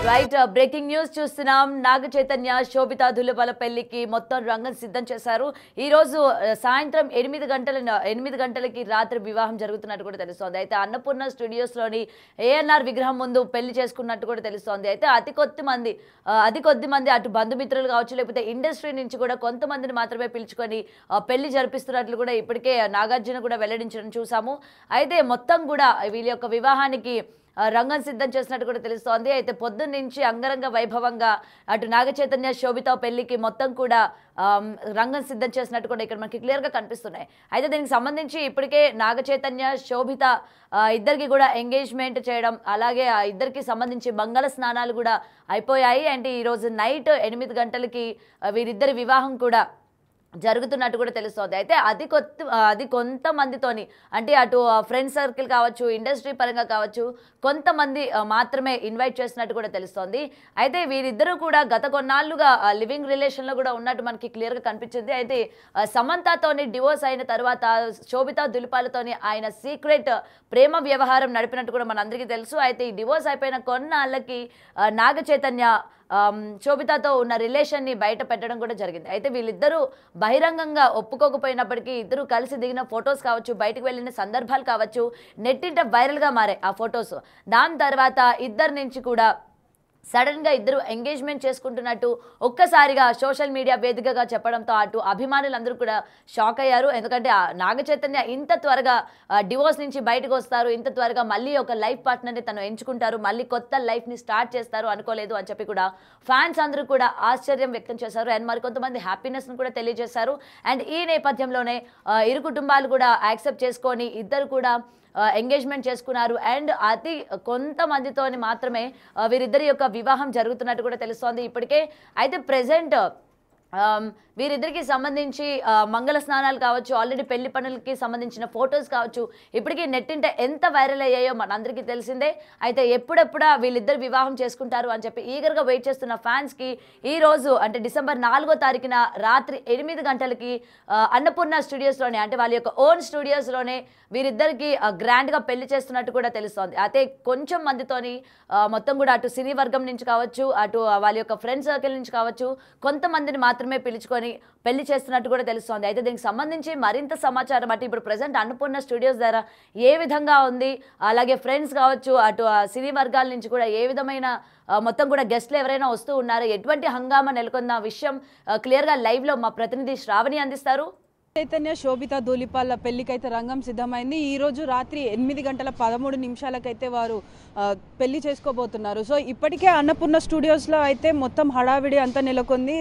Right breaking news చూస్తున్నాం. నాగ చైతన్య శోభిత ధులపాల పెళ్లికి మొత్తం రంగం సిద్ధం చేశారు. ఈ రోజు సాయంత్రం 8 గంటలకి రాత్రి వివాహం జరుగుతున్నట్టు కూడా తెలుస్తోంది. అయితే అన్నపూర్ణ స్టూడియోస్ లోని ఏఎన్ఆర్ విగ్రహం ముందు పెళ్లి చేసుకున్నట్టు కూడా తెలుస్తోంది. అయితే అతి కొద్ది మంది అటు బంధుమిత్రులు కావచ్చు, లేకపోతే ఇండస్ట్రీ నుంచి కూడా కొంతమందిని మాత్రమే పిలుచుకొని పెళ్లి జరిపిస్తున్నట్లు కూడా ఇప్పటికే నాగార్జున కూడా వెల్లడించడం చూసాము. అయితే మొత్తం కూడా వీళ్ళ యొక్క వివాహానికి రంగం సిద్ధం చేసినట్టు కూడా తెలుస్తోంది. అయితే పొద్దున్న నుంచి అంగరంగ వైభవంగా అటు నాగ చైతన్య శోభిత పెళ్లికి మొత్తం కూడా రంగం సిద్ధం చేసినట్టు కూడా ఇక్కడ మనకి క్లియర్గా కనిపిస్తున్నాయి. అయితే దీనికి సంబంధించి ఇప్పటికే నాగ చైతన్య శోభిత ఇద్దరికి కూడా ఎంగేజ్మెంట్ చేయడం, అలాగే ఇద్దరికి సంబంధించి మంగళ స్నానాలు కూడా అయిపోయాయి. అంటే ఈరోజు నైట్ 8 గంటలకి వీరిద్దరి వివాహం కూడా జరుగుతున్నట్టు కూడా తెలుస్తోంది. అయితే అది కొంతమందితోని, అంటే అటు ఫ్రెండ్ సర్కిల్ కావచ్చు, ఇండస్ట్రీ పరంగా కావచ్చు, కొంతమంది మాత్రమే ఇన్వైట్ చేసినట్టు కూడా తెలుస్తోంది. అయితే వీరిద్దరూ కూడా గత కొన్నాళ్ళుగా లివింగ్ రిలేషన్లో కూడా ఉన్నట్టు మనకి క్లియర్గా కనిపించింది. అయితే సమంతతోని డివోర్స్ అయిన తర్వాత శోభిత ధులిపాలతోని ఆయన సీక్రెట్ ప్రేమ వ్యవహారం నడిపినట్టు కూడా మనందరికీ తెలుసు. అయితే ఈ డివోర్స్ అయిపోయిన కొన్నాళ్ళకి నాగ చైతన్య శోభితతో ఉన్న రిలేషన్ని బయట పెట్టడం కూడా జరిగింది. అయితే వీళ్ళిద్దరూ బహిరంగంగా ఒప్పుకోకపోయినప్పటికీ ఇద్దరు కలిసి దిగిన ఫొటోస్ కావచ్చు, బయటకు వెళ్ళిన సందర్భాలు కావచ్చు, నెట్టింట వైరల్గా మారాయి ఆ ఫొటోస్. దాని తర్వాత ఇద్దరి నుంచి కూడా సడన్గా ఇద్దరు ఎంగేజ్మెంట్ చేసుకుంటున్నట్టు ఒక్కసారిగా సోషల్ మీడియా వేదికగా చెప్పడంతో అటు అభిమానులందరూ కూడా షాక్ అయ్యారు. ఎందుకంటే నాగ చైతన్య ఇంత త్వరగా డివోర్స్ నుంచి బయటకు వస్తారు, ఇంత త్వరగా మళ్ళీ ఒక లైఫ్ పార్ట్నర్ని తను ఎంచుకుంటారు, మళ్ళీ కొత్త లైఫ్ని స్టార్ట్ చేస్తారు అనుకోలేదు అని చెప్పి కూడా ఫ్యాన్స్ అందరూ కూడా ఆశ్చర్యం వ్యక్తం చేశారు. అండ్ మరికొంతమంది హ్యాపీనెస్ను కూడా తెలియజేశారు. అండ్ ఈ నేపథ్యంలోనే ఇరు కుటుంబాలు కూడా యాక్సెప్ట్ చేసుకొని ఇద్దరు కూడా ఎంగేజ్మెంట్ చేసుకున్నారు. అండ్ అతి కొంతమందితోని మాత్రమే వీరిద్దరి యొక్క వివాహం జరుగుతున్నట్టు కూడా తెలుస్తోంది ఇప్పటికే. అయితే ప్రెజెంట్ వీరిద్దరికి సంబంధించి మంగళ స్నానాలు కావచ్చు, ఆల్రెడీ పెళ్లి పనులకి సంబంధించిన ఫొటోస్ కావచ్చు, ఇప్పటికీ నెట్టింట ఎంత వైరల్ అయ్యాయో మనందరికీ తెలిసిందే. అయితే ఎప్పుడెప్పుడా వీళ్ళిద్దరు వివాహం చేసుకుంటారు అని చెప్పి ఈగర్గా వెయిట్ చేస్తున్న ఫ్యాన్స్కి ఈ రోజు అంటే డిసెంబర్ 4వ తారీఖున రాత్రి 8 గంటలకి అన్నపూర్ణ స్టూడియోస్లోనే, అంటే వాళ్ళ యొక్క ఓన్ స్టూడియోస్లోనే వీరిద్దరికి గ్రాండ్గా పెళ్లి చేస్తున్నట్టు కూడా తెలుస్తోంది. అయితే కొంచెం మందితోని మొత్తం కూడా అటు సినీ వర్గం నుంచి కావచ్చు, అటు వాళ్ళ యొక్క ఫ్రెండ్ సర్కిల్ నుంచి కావచ్చు, కొంతమందిని మాత్రమే పిలుచుకొని పెళ్లి చేస్తున్నట్టు కూడా తెలుస్తోంది. అయితే దీనికి సంబంధించి మరింత సమాచారం అంటే ఇప్పుడు ప్రజెంట్ అన్నపూర్ణ స్టూడియోస్ ద్వారా ఏ విధంగా ఉంది, అలాగే ఫ్రెండ్స్ కావచ్చు, అటు సినీ వర్గాల నుంచి కూడా ఏ విధమైన మొత్తం కూడా గెస్ట్లు ఎవరైనా వస్తూ ఉన్నారో, ఎటువంటి హంగామా నెలకొన్న విషయం క్లియర్గా లైవ్లో మా ప్రతినిధి శ్రావణి అందిస్తారు. చైతన్య శోభిత ధూళిపాల పెళ్లికైతే రంగం సిద్ధమైంది. ఈ రోజు రాత్రి 8:13 వారు పెళ్లి చేసుకోబోతున్నారు. సో ఇప్పటికే అన్నపూర్ణ స్టూడియోస్లో అయితే మొత్తం హడావిడి అంతా నెలకొంది.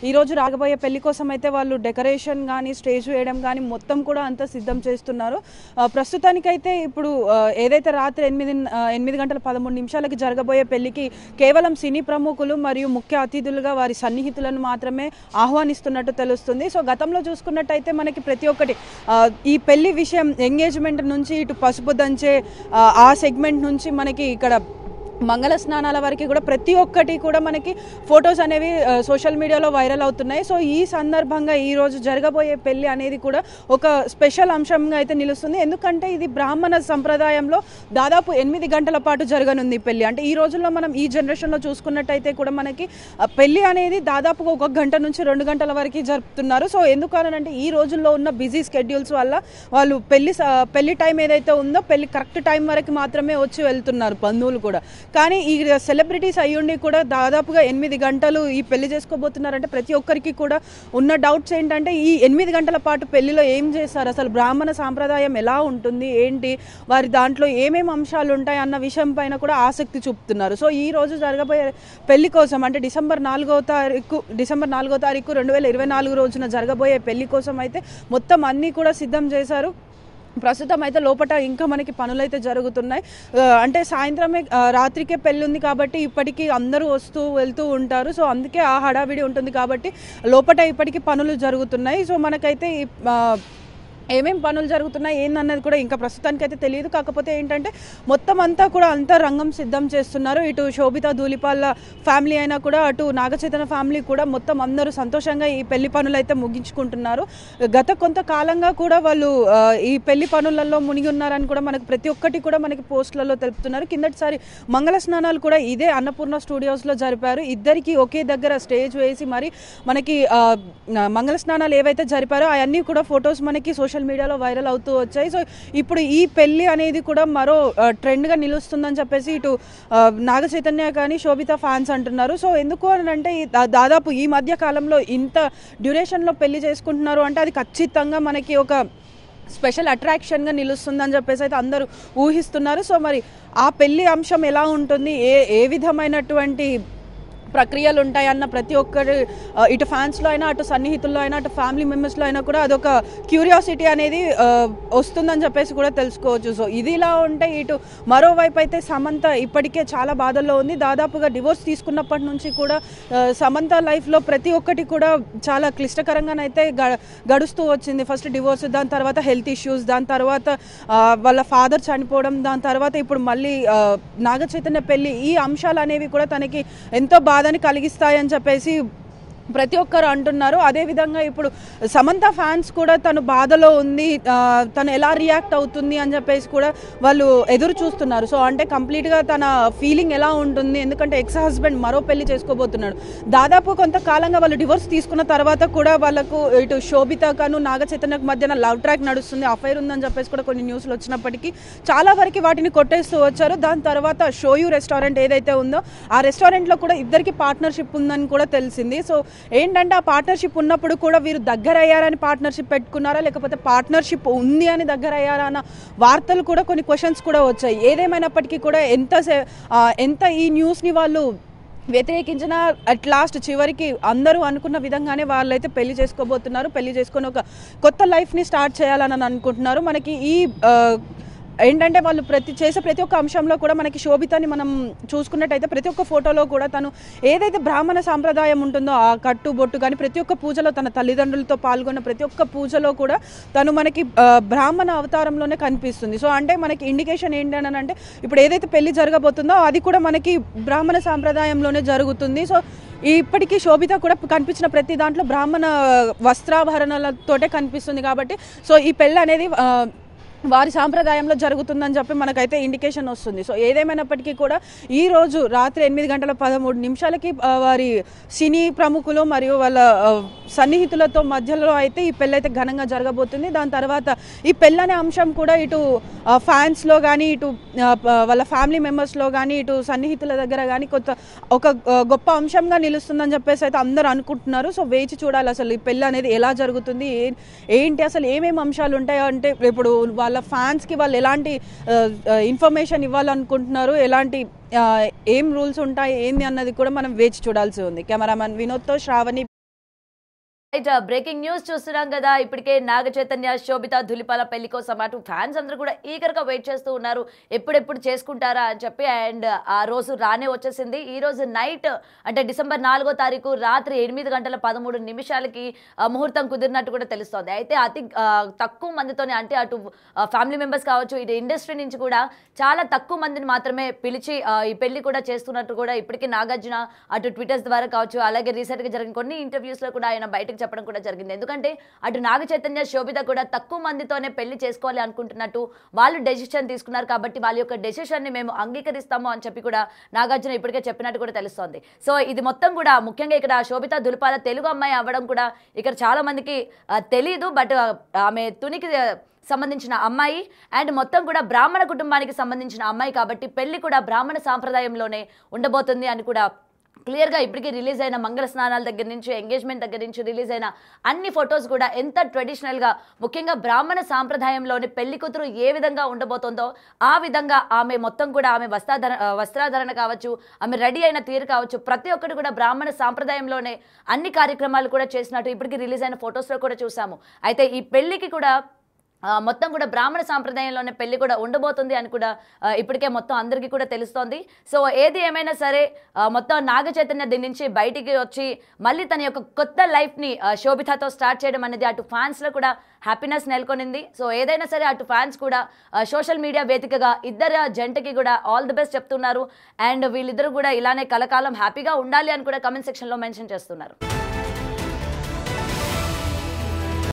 ఈ రోజు రాగబోయే పెళ్లి కోసం అయితే వాళ్ళు డెకరేషన్ కానీ, స్టేజ్ వేయడం కానీ మొత్తం కూడా అంతా సిద్ధం చేస్తున్నారు. ప్రస్తుతానికైతే ఇప్పుడు ఏదైతే రాత్రి 8:13 జరగబోయే పెళ్లికి కేవలం సినీ ప్రముఖులు మరియు ముఖ్య అతిథులుగా వారి సన్నిహితులను మాత్రమే ఆహ్వానిస్తున్నట్టు తెలుస్తుంది. సో గతంలో చూసుకున్నట్టయితే మనకి ప్రతి ఒక్కటి ఈ పెళ్లి విషయం, ఎంగేజ్మెంట్ నుంచి ఇటు పసుపు దంచే ఆ సెగ్మెంట్ నుంచి మనకి ఇక్కడ మంగళ స్నానాల వరకు కూడా ప్రతి ఒక్కటి కూడా మనకి ఫొటోస్ అనేవి సోషల్ మీడియాలో వైరల్ అవుతున్నాయి. సో ఈ సందర్భంగా ఈరోజు జరగబోయే పెళ్లి అనేది కూడా ఒక స్పెషల్ అంశంగా అయితే నిలుస్తుంది. ఎందుకంటే ఇది బ్రాహ్మణ సంప్రదాయంలో దాదాపు 8 గంటల పాటు జరగనుంది పెళ్లి. అంటే ఈ రోజుల్లో మనం ఈ జనరేషన్లో చూసుకున్నట్టయితే కూడా మనకి పెళ్లి అనేది దాదాపుగా 1 గంట నుంచి 2 గంటల వరకు జరుపుతున్నారు. సో ఎందుకనంటే ఈ రోజుల్లో ఉన్న బిజీ స్కెడ్యూల్స్ వల్ల వాళ్ళు పెళ్లి టైం ఏదైతే ఉందో పెళ్లి కరెక్ట్ టైం వరకు మాత్రమే వచ్చి వెళ్తున్నారు బంధువులు కూడా. కానీ ఈ సెలబ్రిటీస్ అయ్యుండి కూడా దాదాపుగా 8 గంటలు ఈ పెళ్లి చేసుకోబోతున్నారంటే ప్రతి ఒక్కరికి కూడా ఉన్న డౌట్స్ ఏంటంటే ఈ 8 గంటల పాటు పెళ్లిలో ఏం చేస్తారు, అసలు బ్రాహ్మణ సాంప్రదాయం ఎలా ఉంటుంది, ఏంటి వారి దాంట్లో ఏమేమి అంశాలు ఉంటాయి అన్న విషయం పైన కూడా ఆసక్తి చూపుతున్నారు. సో ఈ రోజు జరగబోయే పెళ్లి కోసం అంటే డిసెంబర్ 4వ తారీఖు 2024 రోజున జరగబోయే పెళ్లి కోసం అయితే మొత్తం అన్నీ కూడా సిద్ధం చేశారు. ప్రస్తుతం అయితే లోపల ఇంకా మనకి పనులు అయితే జరుగుతున్నాయి. అంటే సాయంత్రమే రాత్రికే పెళ్ళి ఉంది కాబట్టి ఇప్పటికీ అందరూ వస్తూ వెళ్తూ ఉంటారు. సో అందుకే ఆ హడావిడి ఉంటుంది కాబట్టి లోపల ఇప్పటికీ పనులు జరుగుతున్నాయి. సో మనకైతే ఏమేం పనులు జరుగుతున్నాయి ఏందన్నది కూడా ఇంకా ప్రస్తుతానికి అయితే తెలియదు. కాకపోతే ఏంటంటే మొత్తం అంతా కూడా అంతా రంగం సిద్ధం చేస్తున్నారు. ఇటు శోభిత ధూళిపాల ఫ్యామిలీ అయినా కూడా అటు నాగచైతన్య ఫ్యామిలీ కూడా మొత్తం అందరూ సంతోషంగా ఈ పెళ్లి పనులు అయితే ముగించుకుంటున్నారు. గత కొంతకాలంగా కూడా వాళ్ళు ఈ పెళ్లి పనులలో మునిగి ఉన్నారని కూడా మనకు ప్రతి ఒక్కటి కూడా మనకి పోస్టులలో తెలుపుతున్నారు. కిందటిసారి మంగళ స్నానాలు కూడా ఇదే అన్నపూర్ణ స్టూడియోస్లో జరిపారు. ఇద్దరికి ఒకే దగ్గర స్టేజ్ వేసి మరి మనకి మంగళ స్నానాలు ఏవైతే జరిపారో అవన్నీ కూడా ఫొటోస్ మనకి సోషల్ మీడియాలో వైరల్ అవుతూ వచ్చాయి. సో ఇప్పుడు ఈ పెళ్లి అనేది కూడా మరో ట్రెండ్గా నిలుస్తుందని చెప్పేసి ఇటు నాగ చైతన్య కానీ శోభిత ఫ్యాన్స్ అంటున్నారు. సో ఎందుకు అని అంటే దాదాపు ఈ మధ్య కాలంలో ఇంత డ్యూరేషన్లో పెళ్లి చేసుకుంటున్నారు అంటే అది ఖచ్చితంగా మనకి ఒక స్పెషల్ అట్రాక్షన్గా నిలుస్తుందని చెప్పేసి అయితే అందరూ ఊహిస్తున్నారు. సో మరి ఆ పెళ్లి అంశం ఎలా ఉంటుంది, ఏ విధమైనటువంటి ప్రక్రియలు ఉంటాయన్న ప్రతి ఒక్కరు ఇటు ఫ్యాన్స్లో అయినా అటు సన్నిహితుల్లో అయినా అటు ఫ్యామిలీ మెంబర్స్లో అయినా కూడా అదొక క్యూరియాసిటీ అనేది వస్తుందని చెప్పేసి కూడా తెలుసుకోవచ్చు. సో ఇది ఇలా ఉంటే ఇటు మరోవైపు అయితే సమంత ఇప్పటికే చాలా బాధల్లో ఉంది. దాదాపుగా డివోర్స్ తీసుకున్నప్పటి నుంచి కూడా సమంత లైఫ్లో ప్రతి ఒక్కటి కూడా చాలా క్లిష్టకరంగానైతే గడుస్తూ వచ్చింది. ఫస్ట్ డివోర్స్, దాని తర్వాత హెల్త్ ఇష్యూస్, దాని తర్వాత వాళ్ళ ఫాదర్ చనిపోవడం, దాని తర్వాత ఇప్పుడు మళ్ళీ నాగ చైతన్య పెళ్లి, ఈ అంశాలు అనేవి కూడా తనకి ఎంతో బాధని కలిగిస్తాయని చెప్పేసి ప్రతి ఒక్కరు అంటున్నారు. అదేవిధంగా ఇప్పుడు సమంత ఫ్యాన్స్ కూడా తను బాధలో ఉంది, తను ఎలా రియాక్ట్ అవుతుంది అని చెప్పేసి కూడా వాళ్ళు ఎదురు చూస్తున్నారు. సో అంటే కంప్లీట్గా తన ఫీలింగ్ ఎలా ఉంటుంది, ఎందుకంటే ఎక్స్ హస్బెండ్ మరో పెళ్లి చేసుకోబోతున్నాడు. దాదాపు కొంతకాలంగా వాళ్ళు డివోర్స్ తీసుకున్న తర్వాత కూడా వాళ్ళకు ఇటు శోభితకు నాగ చైతన్యకు మధ్యన లవ్ ట్రాక్ నడుస్తుంది, అఫైర్ ఉందని చెప్పేసి కూడా కొన్ని న్యూస్లు వచ్చినప్పటికీ చాలా వరకు వాటిని కొట్టేస్తూ వచ్చారు. దాని తర్వాత షోయూ రెస్టారెంట్ ఏదైతే ఉందో ఆ రెస్టారెంట్లో కూడా ఇద్దరికి పార్ట్నర్షిప్ ఉందని కూడా తెలిసింది. సో ఏంటంటే ఆ పార్ట్నర్షిప్ ఉన్నప్పుడు కూడా వీరు దగ్గర అయ్యారని పార్ట్నర్షిప్ పెట్టుకున్నారా, లేకపోతే పార్ట్నర్షిప్ ఉంది అని దగ్గర అయ్యారా అన్న వార్తలు కూడా కొన్ని క్వశ్చన్స్ కూడా వచ్చాయి. ఏదేమైనప్పటికీ కూడా ఎంత ఈ న్యూస్ని వాళ్ళు వ్యతిరేకించిన అట్ లాస్ట్ చివరికి అందరూ అనుకున్న విధంగానే వాళ్ళైతే పెళ్లి చేసుకోబోతున్నారు. పెళ్లి చేసుకొని ఒక కొత్త లైఫ్ని స్టార్ట్ చేయాలని అనుకుంటున్నారు. మనకి ఈ ఏంటంటే వాళ్ళు ప్రతి ఒక్క అంశంలో కూడా మనకి శోభితని మనం చూసుకున్నట్టయితే ప్రతి ఒక్క ఫోటోలో కూడా తను ఏదైతే బ్రాహ్మణ సాంప్రదాయం ఉంటుందో ఆ కట్టు బొట్టు కానీ ప్రతి ఒక్క పూజలో తన తల్లిదండ్రులతో పాల్గొన్న ప్రతి ఒక్క పూజలో కూడా తను మనకి బ్రాహ్మణ అవతారంలోనే కనిపిస్తుంది. సో అంటే మనకి ఇండికేషన్ ఏంటని అంటే ఇప్పుడు ఏదైతే పెళ్లి జరగబోతుందో అది కూడా మనకి బ్రాహ్మణ సాంప్రదాయంలోనే జరుగుతుంది. సో ఇప్పటికీ శోభిత కూడా కనిపించిన ప్రతి దాంట్లో బ్రాహ్మణ వస్త్రాభరణలతోటే కనిపిస్తుంది. కాబట్టి సో ఈ పెళ్ళి అనేది వారి సాంప్రదాయంలో జరుగుతుందని చెప్పి మనకైతే ఇండికేషన్ వస్తుంది. సో ఏదేమైనప్పటికీ కూడా ఈరోజు రాత్రి 8:13 వారి సినీ ప్రముఖులు మరియు వాళ్ళ సన్నిహితులతో మధ్యలో అయితే ఈ పెళ్ళి అయితే ఘనంగా జరగబోతుంది. దాని తర్వాత ఈ పెళ్ళి అనే అంశం కూడా ఇటు ఫ్యాన్స్లో కానీ ఇటు వాళ్ళ ఫ్యామిలీ మెంబర్స్లో కానీ ఇటు సన్నిహితుల దగ్గర కానీ ఒక గొప్ప అంశంగా నిలుస్తుందని చెప్పేసి అయితే అందరూ అనుకుంటున్నారు. సో వేచి చూడాలి అసలు ఈ పెళ్ళి అనేది ఎలా జరుగుతుంది, ఏంటి అసలు ఏమేమి అంశాలు ఉంటాయో, అంటే ఇప్పుడు వాళ్ళ ఫ్యాన్స్కి వాళ్ళు ఎలాంటి ఇన్ఫర్మేషన్ ఇవ్వాలనుకుంటున్నారు, ఎలాంటి ఏం రూల్స్ ఉంటాయి ఏంది అన్నది కూడా మనం వేచి చూడాల్సి ఉంది. కెమెరామెన్ వినోద్తో శ్రావణి. బ్రేకింగ్ న్యూస్ చూస్తున్నాం కదా. ఇప్పటికే నాగ చైతన్య శోభిత ధూళిపాల పెళ్లి కోసం అటు ఫ్యాన్స్ అందరూ కూడా ఈగర్గా వెయిట్ చేస్తూ ఉన్నారు, ఎప్పుడెప్పుడు చేసుకుంటారా అని చెప్పి. అండ్ ఆ రోజు రానే వచ్చేసింది. ఈ రోజు నైట్ అంటే డిసెంబర్ 4వ తారీఖు రాత్రి 8:13 ముహూర్తం కుదిరినట్టు కూడా తెలుస్తోంది. అయితే అతి తక్కువ మందితోనే, అంటే అటు ఫ్యామిలీ మెంబర్స్ కావచ్చు ఇటు ఇండస్ట్రీ నుంచి కూడా చాలా తక్కువ మందిని మాత్రమే పిలిచి ఈ పెళ్లి కూడా చేస్తున్నట్టు కూడా ఇప్పటికీ నాగార్జున అటు ట్విట్టర్స్ ద్వారా కావచ్చు, అలాగే రీసెంట్గా జరిగిన కొన్ని ఇంటర్వ్యూస్లో కూడా ఆయన బయటకు చెప్పడం కూడా జరిగింది. ఎందుకంటే అటు నాగ చైతన్య శోభిత కూడా తక్కువ మందితోనే పెళ్లి చేసుకోవాలి అనుకుంటున్నట్టు వాళ్ళు డెసిషన్ తీసుకున్నారు. కాబట్టి వాళ్ళ యొక్క డెసిషన్ ని మేము అంగీకరిస్తాము అని చెప్పి కూడా నాగార్జున ఇప్పటికే చెప్పినట్టు కూడా తెలుస్తోంది. సో ఇది మొత్తం కూడా ముఖ్యంగా ఇక్కడ శోభిత ధూళిపాల తెలుగు అమ్మాయి అవ్వడం కూడా ఇక్కడ చాలా మందికి తెలియదు. బట్ ఆమె తునికి సంబంధించిన అమ్మాయి అండ్ మొత్తం కూడా బ్రాహ్మణ కుటుంబానికి సంబంధించిన అమ్మాయి కాబట్టి పెళ్లి కూడా బ్రాహ్మణ సాంప్రదాయంలోనే ఉండబోతుంది అని కూడా క్లియర్గా ఇప్పటికీ రిలీజ్ అయిన మంగళ స్నానాల దగ్గర నుంచి ఎంగేజ్మెంట్ దగ్గర నుంచి రిలీజ్ అయిన అన్ని ఫొటోస్ కూడా ఎంత ట్రెడిషనల్గా ముఖ్యంగా బ్రాహ్మణ సాంప్రదాయంలోని పెళ్లి కూతురు ఏ విధంగా ఉండబోతుందో ఆ విధంగా ఆమె మొత్తం కూడా ఆమె వస్త్రాధరణ కావచ్చు, ఆమె రెడీ అయిన తీరు కావచ్చు, ప్రతి ఒక్కటి కూడా బ్రాహ్మణ సాంప్రదాయంలోనే అన్ని కార్యక్రమాలు కూడా చేసినట్టు ఇప్పటికీ రిలీజ్ అయిన ఫొటోస్లో కూడా చూసాము. అయితే ఈ పెళ్లికి కూడా మొత్తం కూడా బ్రాహ్మణ సాంప్రదాయంలోనే పెళ్లి కూడా ఉండబోతుంది అని కూడా ఇప్పటికే మొత్తం అందరికీ కూడా తెలుస్తోంది. సో ఏది ఏమైనా సరే మొత్తం నాగ చైతన్య దీని నుంచి బయటికి వచ్చి మళ్ళీ తన యొక్క కొత్త లైఫ్ని శోభితతో స్టార్ట్ చేయడం అనేది అటు ఫ్యాన్స్లో కూడా హ్యాపీనెస్ నెలకొనింది. సో ఏదైనా సరే అటు ఫ్యాన్స్ కూడా సోషల్ మీడియా వేదికగా ఇద్దరు జంటకి కూడా ఆల్ ది బెస్ట్ చెప్తున్నారు. అండ్ వీళ్ళిద్దరు కూడా ఇలానే కలకాలం హ్యాపీగా ఉండాలి అని కూడా కమెంట్ సెక్షన్లో మెన్షన్ చేస్తున్నారు.